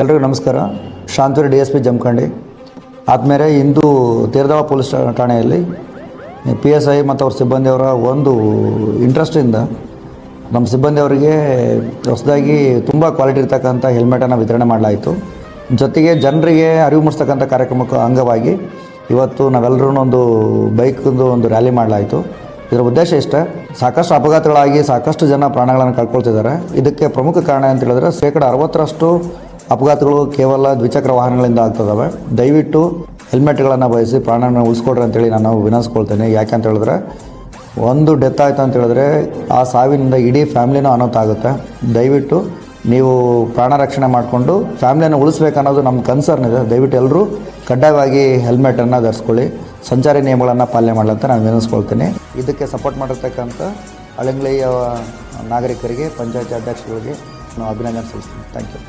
ಎಲ್ರಿಗೂ ನಮಸ್ಕಾರ. ಶಾಂತೂರು DSP ಜಮಖಂಡಿ. ಆದಮೇಲೆ ಇಂದು ತೇರದಾಳ ಪೊಲೀಸ್ ಠಾಣೆಯಲ್ಲಿ PSI ಮತ್ತು ಅವ್ರ ಸಿಬ್ಬಂದಿಯವರ ಒಂದು ಇಂಟ್ರೆಸ್ಟಿಂದ ನಮ್ಮ ಸಿಬ್ಬಂದಿಯವರಿಗೆ ಹೊಸದಾಗಿ ತುಂಬ ಕ್ವಾಲಿಟಿ ಇರ್ತಕ್ಕಂಥ ಹೆಲ್ಮೆಟನ್ನು ವಿತರಣೆ ಮಾಡಲಾಯಿತು. ಜೊತೆಗೆ ಜನರಿಗೆ ಅರಿವು ಮೂಡಿಸ್ತಕ್ಕಂಥ ಕಾರ್ಯಕ್ರಮಕ್ಕೆ ಅಂಗವಾಗಿ ಇವತ್ತು ನಾವೆಲ್ಲರೂ ಒಂದು ಬೈಕ್ದು ಒಂದು ರ್ಯಾಲಿ ಮಾಡಲಾಯಿತು. ಇದರ ಉದ್ದೇಶ ಇಷ್ಟ, ಸಾಕಷ್ಟು ಅಪಘಾತಗಳಾಗಿ ಸಾಕಷ್ಟು ಜನ ಪ್ರಾಣಗಳನ್ನು ಕಳ್ಕೊಳ್ತಿದ್ದಾರೆ. ಇದಕ್ಕೆ ಪ್ರಮುಖ ಕಾರಣ ಅಂತ ಹೇಳಿದ್ರೆ 60% ಅಪಘಾತಗಳು ಕೇವಲ ದ್ವಿಚಕ್ರ ವಾಹನಗಳಿಂದ ಆಗ್ತದವೆ. ದಯವಿಟ್ಟು ಹೆಲ್ಮೆಟ್ಗಳನ್ನು ಬಯಸಿ ಪ್ರಾಣವನ್ನು ಉಳಿಸ್ಕೊಡ್ರಿ ಅಂತೇಳಿ ನಾನು ವಿನಂತಿಸ್ಕೊಳ್ತೇನೆ. ಯಾಕೆ ಅಂತ ಹೇಳಿದ್ರೆ ಒಂದು ಡೆತ್ ಆಯಿತು ಅಂತ ಹೇಳಿದ್ರೆ ಆ ಸಾವಿನಿಂದ ಇಡೀ ಫ್ಯಾಮ್ಲಿನೂ ಅನಾಹುತ ಆಗುತ್ತೆ. ದಯವಿಟ್ಟು ನೀವು ಪ್ರಾಣ ರಕ್ಷಣೆ ಮಾಡಿಕೊಂಡು ಫ್ಯಾಮ್ಲಿಯನ್ನು ಉಳಿಸ್ಬೇಕನ್ನೋದು ನಮ್ಮ ಕನ್ಸರ್ನ್ ಇದೆ. ದಯವಿಟ್ಟು ಎಲ್ಲರೂ ಕಡ್ಡಾಯವಾಗಿ ಹೆಲ್ಮೆಟನ್ನು ಧರಿಸ್ಕೊಳ್ಳಿ, ಸಂಚಾರಿ ನಿಯಮಗಳನ್ನು ಪಾಲನೆ ಮಾಡಲಂತ ನಾನು ವಿನಂತಿಸ್ಕೊಳ್ತೀನಿ. ಇದಕ್ಕೆ ಸಪೋರ್ಟ್ ಮಾಡಿರ್ತಕ್ಕಂಥ ಅಳಂಗ್ಳಿಯ ನಾಗರಿಕರಿಗೆ, ಪಂಚಾಯತಿ ಅಧ್ಯಕ್ಷಗಳಿಗೆ ನಾನು ಅಭಿನಂದನೆ ಸಲ್ಲಿಸ್ತೀನಿ. Thank you.